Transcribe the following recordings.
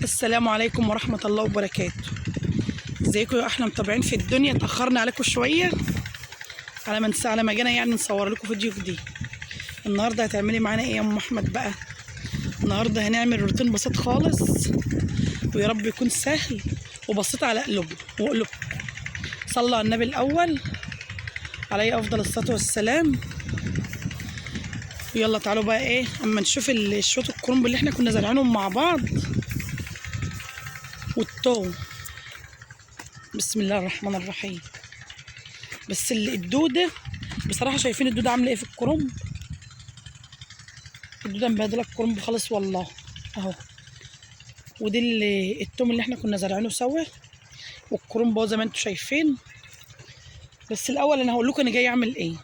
السلام عليكم ورحمة الله وبركاته. ازيكم يا احلى متابعين في الدنيا؟ اتأخرنا عليكم شوية على ما جينا يعني نصور لكم فيديو جديد. النهارده هتعملي معانا ايه يا ام احمد بقى؟ النهارده هنعمل روتين بسيط خالص ويا رب يكون سهل وبسيط على قلوبكم. صلوا على النبي الاول عليه افضل الصلاة والسلام. يلا تعالوا بقى ايه اما نشوف الشوط الكرنب اللي احنا كنا زارعينهم مع بعض والثوم. بسم الله الرحمن الرحيم. بس الدوده بصراحه، شايفين الدوده عامله ايه في الكرنب؟ الدوده مبهدله الكرنب خالص والله اهو. ودي الثوم اللي احنا كنا زارعينه سوا والكرنب اهو زي ما انتم شايفين. بس الاول انا هقول لكم انا جاي اعمل ايه.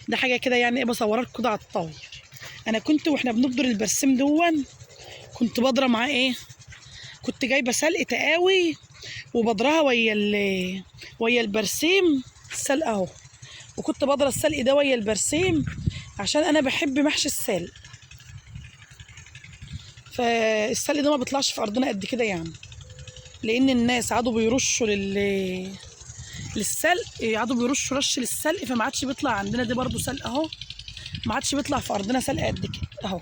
ده حاجه كده يعني ايه، بصورها لكم كده على الطاير. انا كنت واحنا بنبدر البرسيم كنت بضرب معاه ايه، كنت جايبه سلق تقاوي وبضرها ويا البرسيم السلق اهو. وكنت بضرب السلق ده ويا البرسيم عشان انا بحب محشي السلق. فالسلق ده ما بيطلعش في ارضنا قد كده يعني، لان الناس قعدوا بيرشوا للسلق، قعدوا بيرشوا رش للسلق، فما عادش بيطلع عندنا. دي برضو سلق اهو، ما عادش بيطلع في ارضنا سلق قد كده اهو.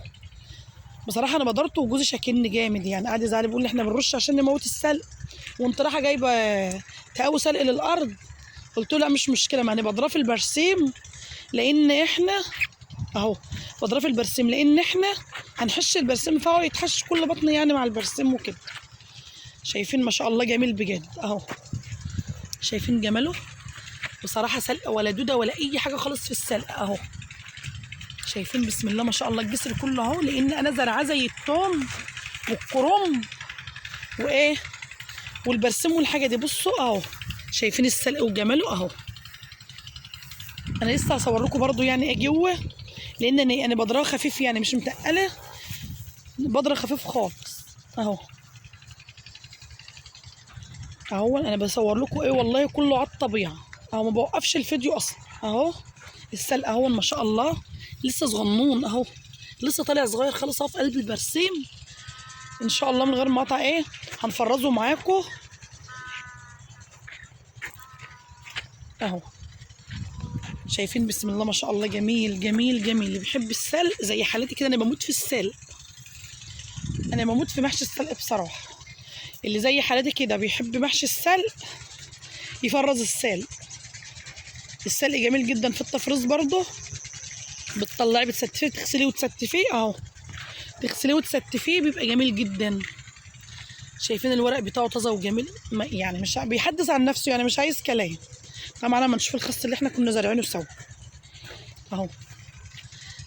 بصراحه انا بدرته وجوزي شاكلني جامد يعني، قعد يزعل بيقول لي احنا بنرش عشان نموت السلق وانت رايحه جايبه تقاوي سلق للارض. قلت له لا مش مشكله، ما انا بضراه في البرسيم لان احنا اهو، بضراه في البرسيم لان احنا هنحش البرسيم فهو يتحش كل بطن يعني مع البرسيم وكده. شايفين ما شاء الله جميل بجد اهو. شايفين جماله بصراحه، سلق ولا دوده ولا اي حاجه خالص في السلق اهو. شايفين بسم الله ما شاء الله الجسر كله اهو، لان انا زرعاه زي الثوم والكرنب وايه والبرسيم والحاجه دي. بصوا اهو، شايفين السلق وجماله اهو. انا لسه هصور لكم برده يعني ايه جوه، لان انا بضراه خفيف يعني مش متقله، بضرة خفيف خالص اهو. اهو انا بصور لكم ايه والله كله على الطبيعه اهو، ما بوقفش الفيديو اصلا اهو. السلق اهو ما شاء الله لسه صغنون اهو، لسه طالع صغير خالص اهو في قلب البرسيم. ان شاء الله من غير ما اقطع ايه هنفرزه معاكم اهو. شايفين بسم الله ما شاء الله جميل جميل جميل. اللي بيحب السلق زي حالتي كده، انا بموت في السلق، انا بموت في محشي السلق بصراحه. اللي زي حالتي كده بيحب محشي السلق يفرز السلق. السلق جميل جدا في التفريز برضه، بتطلعي بتستفيه، تغسليه وتستفيه اهو، تغسليه وتستفيه بيبقى جميل جدا. شايفين الورق بتاعه طازه وجميل يعني، مش بيحدث عن نفسه يعني، مش عايز كلام. طبعا لما نشوف الخس اللي احنا كنا زارعينه سوا اهو.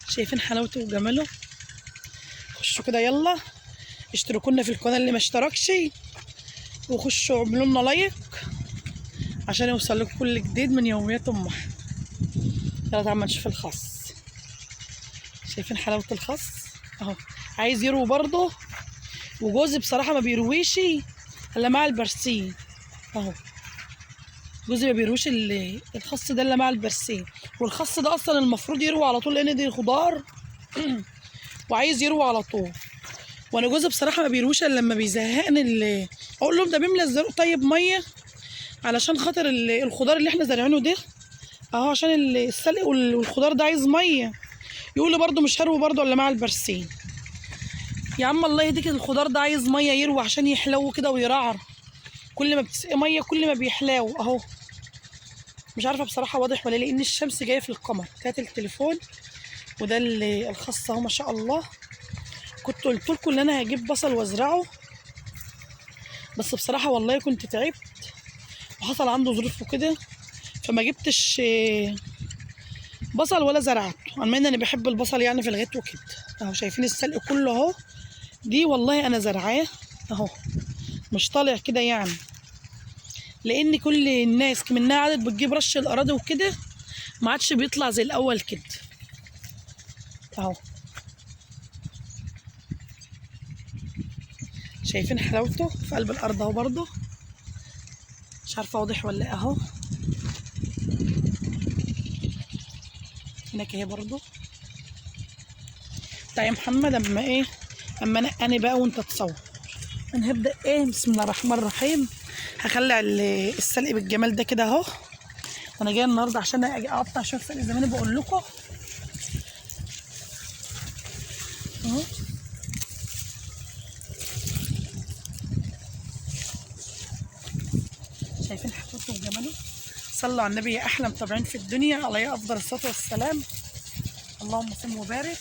شايفين حلاوته وجماله. خشوا كده يلا اشتركوا لنا في القناه اللي ما اشتركش، وخشوا اعملوا لنا لايك عشان يوصل لكم كل جديد من يوميات ام احمد. يلا تعالوا نشوف الخس. شايفين حلاوه الخس اهو. عايز يروي برضه، وجوزي بصراحه ما بيرويش الا مع البرسيم اهو. جوزي ما بيرويش الخس ده الا مع البرسيم. والخس ده اصلا المفروض يروي على طول لان دي خضار وعايز يروي على طول. وانا جوزي بصراحه ما بيرويش الا لما بيزهقني. اقول لهم ده بيملى الزرق طيب ميه علشان خاطر الخضار اللي احنا زارعينه ده اهو، عشان السلق والخضار ده عايز ميه. يقول لي برده مش هروي برده الا مع البرسيم. يا عم الله يهديك، الخضار ده عايز ميه يروي عشان يحلو كده ويرعر. كل ما بتسقي ميه كل ما بيحلاو اهو. مش عارفه بصراحه واضح ولا لان الشمس جايه في القمر. هات التليفون. وده الخس اهو ما شاء الله. كنت قلت لكم ان انا هجيب بصل وازرعه، بس بصراحه والله كنت تعبت وحصل عنده ظروف وكده، فما جبتش بصل ولا زرعته. على ان انا بحب البصل يعني في الغيط وكده اهو. شايفين السلق كله اهو، دي والله انا زرعاه اهو، مش طالع كده يعني، لان كل الناس منها عادت بتجيب رش الاراضي وكده، ما عادش بيطلع زي الاول كده اهو. شايفين حلاوته في قلب الارض اهو برضه، مش عارفه واضح ولا ايه اهو. هناك اهي برضه. تعالى يا محمد اما ايه، اما انقني بقى وانت تصور. انا هبدا ايه، بسم الله الرحمن الرحيم. هخلع السلق بالجمال ده كده اهو. انا جايه النهارده عشان اجي اقطع شويه سلق زي ما انا بقول لكم اهو. شايفين حلاوته وجماله؟ صلوا على النبي يا احلى متابعين في الدنيا، عليه افضل الصلاه والسلام. اللهم صل وبارك.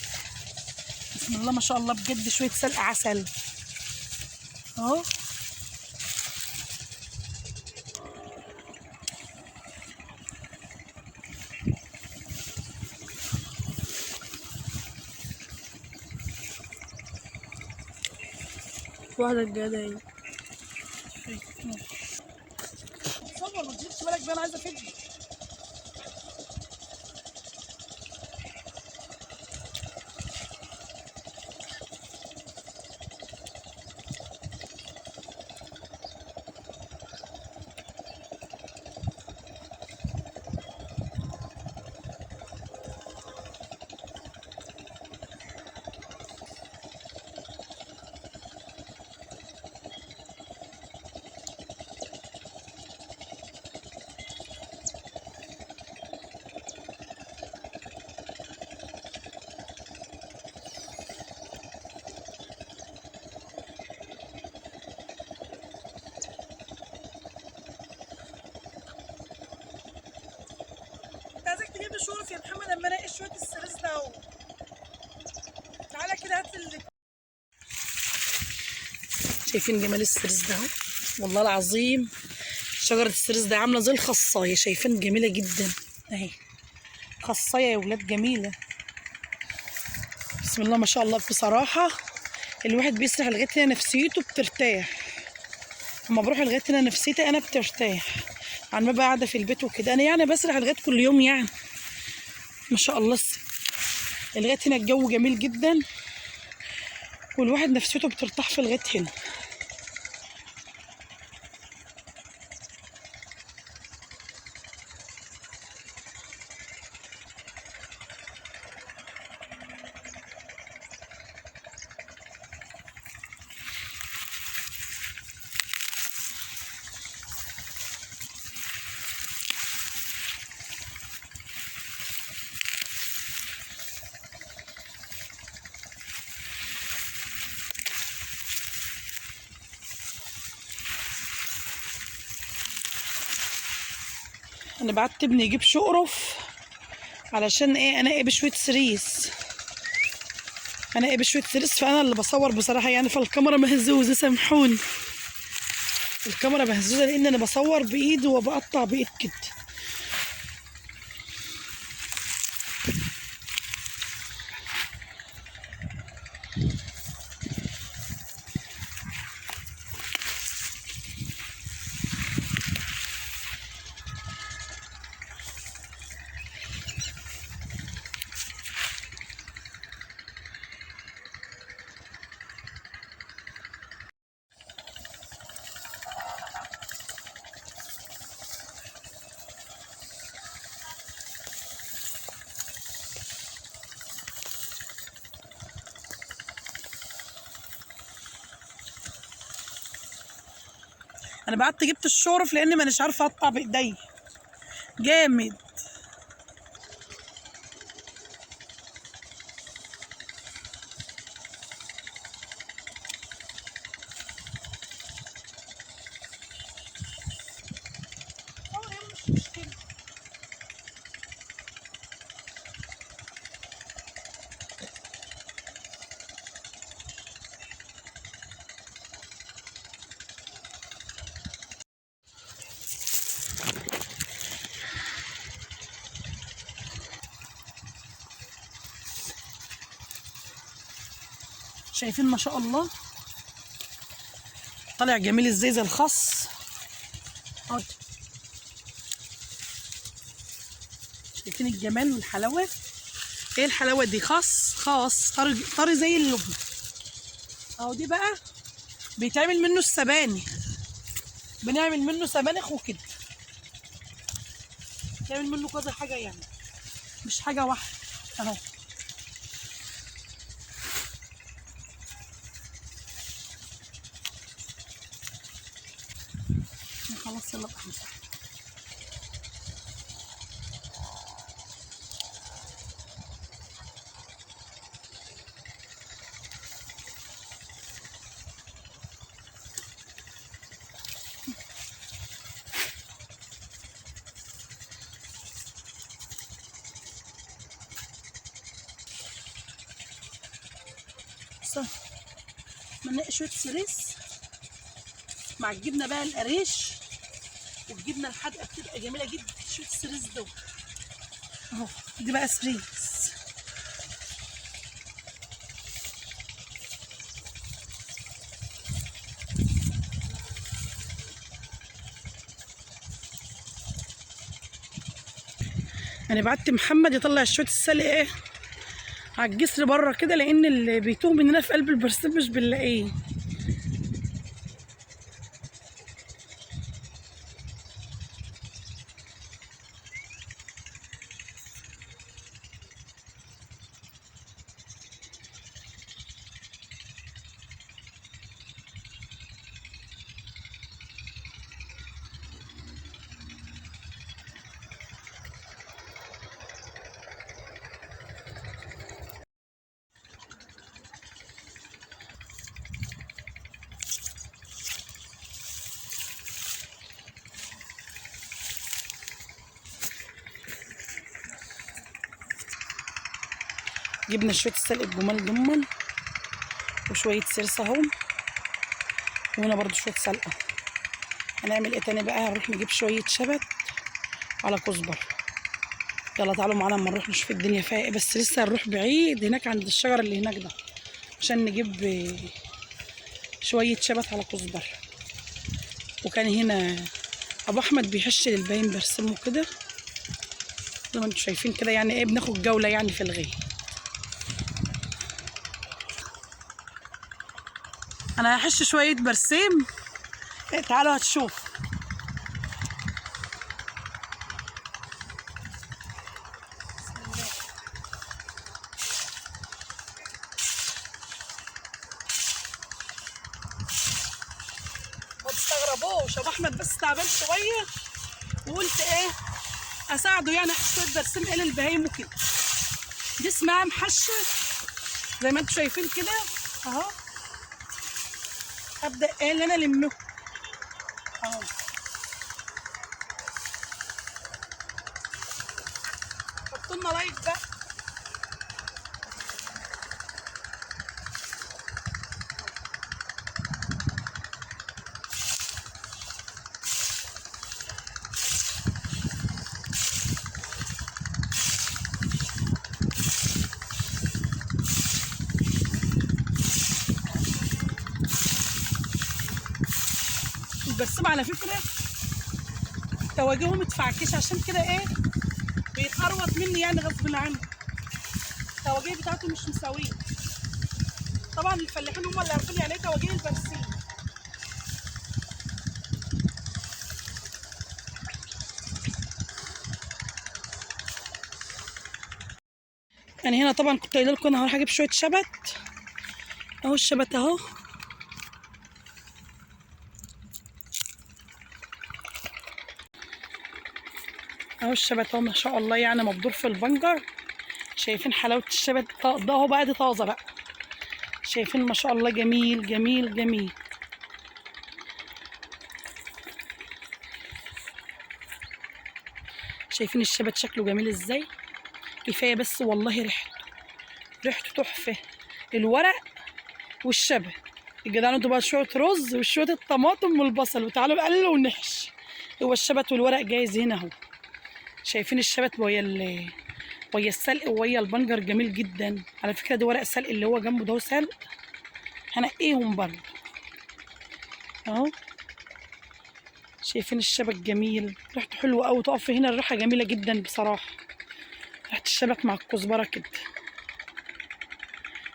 بسم الله ما شاء الله، بجد شويه سلق عسل اهو. واحدة الجدايد. صور ما تجيبش بالك بقى، انا عايزه فيديو. انت عايزك تجيب لي شورف يا محمد اما انقي شويه السريس ده اهو. تعالى كده هات شايفين جمال السريس ده اهو؟ والله العظيم شجره السريس ده عامله زي الخصايه، شايفين جميله جدا اهي. خصايه يا ولاد جميله، بسم الله ما شاء الله. بصراحه الواحد بيسرح لغايه هنا نفسيته بترتاح. اما بروح لغايه هنا نفسيتي انا بترتاح عن ما بقى قاعده في البيت وكده. انا يعني بسرح لغايه كل يوم يعني ما شاء الله. لغايه هنا الجو جميل جدا والواحد نفسيته بترتاح في لغايه هنا. انا بعت ابني يجيب شقرف علشان ايه، انا ايه بشويه سريس، انا ايه بشويه سريس. فانا اللي بصور بصراحه يعني، فالكاميرا مهزوزه سامحوني. الكاميرا مهزوزه لان انا بصور بايد وبقطع بايد كده. انا بعت جبت الشقرف لان مانيش عارفه اقطع بايدي جامد. شايفين ما شاء الله طالع جميل ازاي زي الخس اهو. شايفين الجمال والحلاوه؟ ايه الحلاوه دي؟ خاص طري زي اللبن اهو. دي بقى بيتعمل منه السبانخ، بنعمل منه سبانخ وكده، بنعمل منه كذا حاجه يعني مش حاجه واحده اهو. خلاص يلا بقى همسح. منقي شويه سريس مع الجبنه بقى القريش والجبنه الحادقه بتبقى جميله جدا. شويه السريس دول اهو، دي بقى سريس. انا بعت محمد يطلع شويه السلق ايه على الجسر بره كده، لان اللي بيتوه مننا في قلب البرسيم مش بنلاقيه. جبنا شويه السلق الجمال جمل وشويه سرسه اهو، وهنا برضو شويه سلقه. هنعمل ايه تاني بقى؟ هنروح نجيب شويه شبت على كزبر. يلا تعالوا معانا اما نروح نشوف الدنيا فيها ايه، بس لسه هنروح بعيد هناك عند الشجر اللي هناك ده عشان نجيب شويه شبت على كزبر. وكان هنا ابو احمد بيحش للباين برسمه كده زي ما انتم شايفين كده، يعني ايه بناخد جوله يعني في الغي. انا هحش شويه برسيم، تعالوا هتشوف. ما تستغربوش، ابو احمد بس تعبان شويه وقلت ايه اساعده يعني احش شويه برسيم ايه للبهايم وكده. دي اسمها محشه زي ما انتم شايفين كده اهو. ابدا ايه اللي انا المه اهو. حطوا لنا لايك بقى. البرسيم على فكره تواجهه متفعكش عشان كده ايه بيتقروط مني يعني غصب عنه. التواجيه بتاعته مش مساويه. طبعا الفلاحين هم اللي عارفين يعني ايه تواجيه البرسيم. يعني هنا طبعا كنت قايله لكم انا هروح اجيب شويه شبت اهو. الشبت اهو اهو. الشبت اهو ما شاء الله يعني مبدور في البنجر. شايفين حلاوه الشبت ده اهو بقى، دي طازه بقى. شايفين ما شاء الله جميل جميل جميل. شايفين الشبت شكله جميل ازاي؟ كفايه بس والله ريحته تحفه. الورق والشبت الجدعان انتوا بقى شويه رز وشويه الطماطم والبصل وتعالوا نقلل ونحشي. هو الشبت والورق جايز هنا اهو. شايفين الشبت ويا السلق ويا البنجر جميل جدا. على فكره ده ورق السلق اللي هو جنبه ده سلق، هنقيهم برضه اهو. شايفين الشبت جميل، ريحته حلوه قوي. تقف هنا الريحه جميله جدا بصراحه، ريحه الشبت مع الكزبره كده.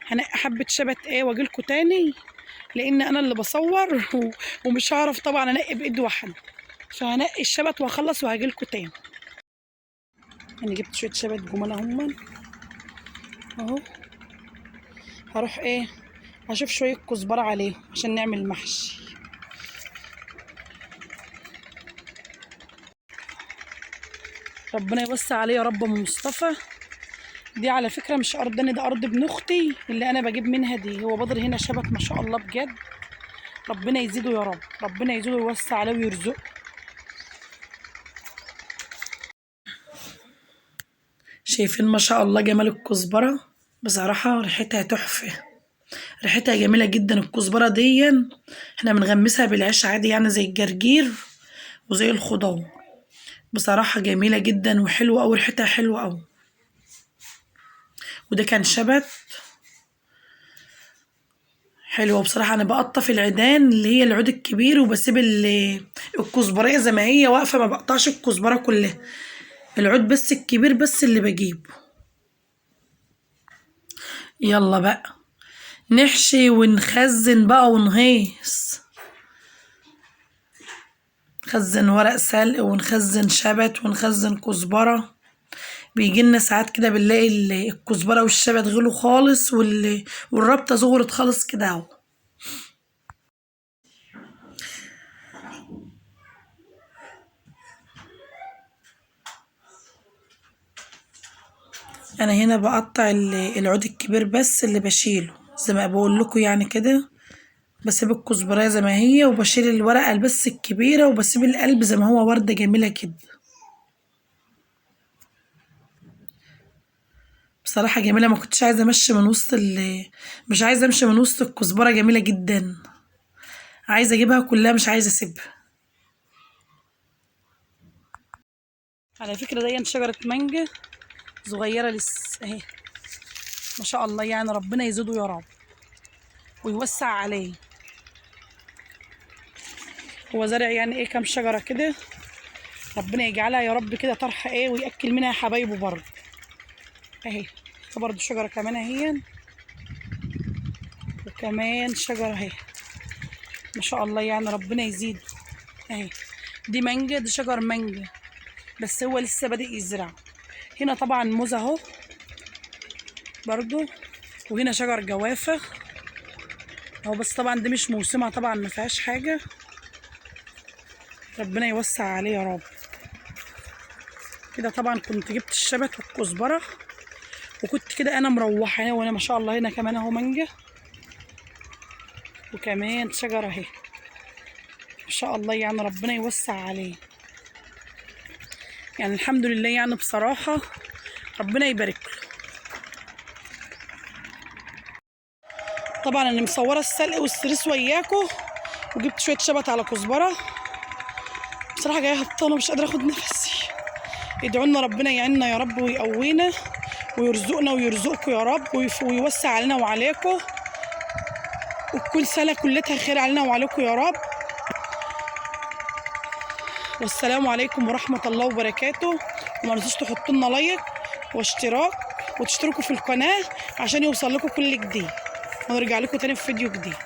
هنقي حبه شبت ايه واجيلكوا تاني، لان انا اللي بصور ومش هعرف طبعا انقي بايد واحده، فهنقي الشبت واخلص وهجيلكوا تاني. انا جبت شويه شبت جمال اهم اهو. هروح ايه هشوف شويه كزبره عليهم عشان نعمل محشي. ربنا يوسع عليه يا رب. ام مصطفى دي على فكره مش ارض، ده ارض ابن اختي اللي انا بجيب منها دي. هو بدر هنا شبت ما شاء الله بجد. ربنا يزيده يا رب، ربنا يزيده ويوسع عليه ويرزقه. شايفين ما شاء الله جمال الكزبره؟ بصراحه ريحتها تحفه، ريحتها جميله جدا. الكزبره دي احنا بنغمسها بالعيش عادي يعني زي الجرجير وزي الخضار. بصراحه جميله جدا وحلوه أوي، ريحتها حلوه أوي. وده كان شبت حلوه بصراحه. انا بقطف العيدان اللي هي العود الكبير وبسيب الكزبريه زي ما هي واقفه، ما بقطعش الكزبره كلها، العود بس الكبير بس اللي بجيبه. يلا بقى نحشي ونخزن بقى ونهيص. نخزن ورق سلق ونخزن شبت ونخزن كزبره. بيجيلنا ساعات كده بنلاقي الكزبره والشبت غلوا خالص والربطه صغرت خالص كده اهو. انا هنا بقطع العود الكبير بس اللي بشيله زي ما بقول لكم يعني كده. بسيب الكزبرايه زي ما هي وبشيل الورقه بس الكبيره وبسيب القلب زي ما هو ورده جميله كده. بصراحه جميله، ما كنتش عايزه امشي من وسط مش عايزه امشي من وسط الكزبره، جميله جدا. عايزه اجيبها كلها مش عايزه اسيبها. على فكره دي شجره مانجا صغيره لسه اهي ما شاء الله يعني. ربنا يزيده يا رب ويوسع عليه. هو زارع يعني ايه كام شجره كده، ربنا يجعلها يا رب كده طرحه ايه وياكل منها حبايبه برضه. اهي برضه شجره كمان اهي، وكمان شجره اهي ما شاء الله يعني. ربنا يزيده. اهي دي مانجا، دي شجر مانجا بس هو لسه بادئ يزرع. هنا طبعا موز اهو برضه، وهنا شجر جوافه اهو، بس طبعا دي مش موسمها طبعا ما فيهاش حاجه. ربنا يوسع عليه يا رب. كده طبعا كنت جبت الشبت والكزبره وكنت كده انا مروحه هنا، وانا ما شاء الله هنا كمان اهو مانجا وكمان شجره اهي ما شاء الله يعني. ربنا يوسع عليه يعني. الحمد لله يعني بصراحه ربنا يبارك له. طبعا انا مصوره السلق والسريس وياكم، وجبت شويه شبت على كزبره. بصراحه جايه هبطانه مش قادره اخد نفسي. ادعوا لنا ربنا يعيننا يا رب ويقوينا ويرزقنا ويرزقكم يا رب ويوسع علينا وعليكم، وكل سنه كلتها خير علينا وعليكم يا رب. والسلام عليكم ورحمه الله وبركاته. وما تنسوش تحطوا لنا لايك واشتراك وتشتركوا في القناه عشان يوصل لكم كل جديد، ونرجع لكم تاني في فيديو جديد.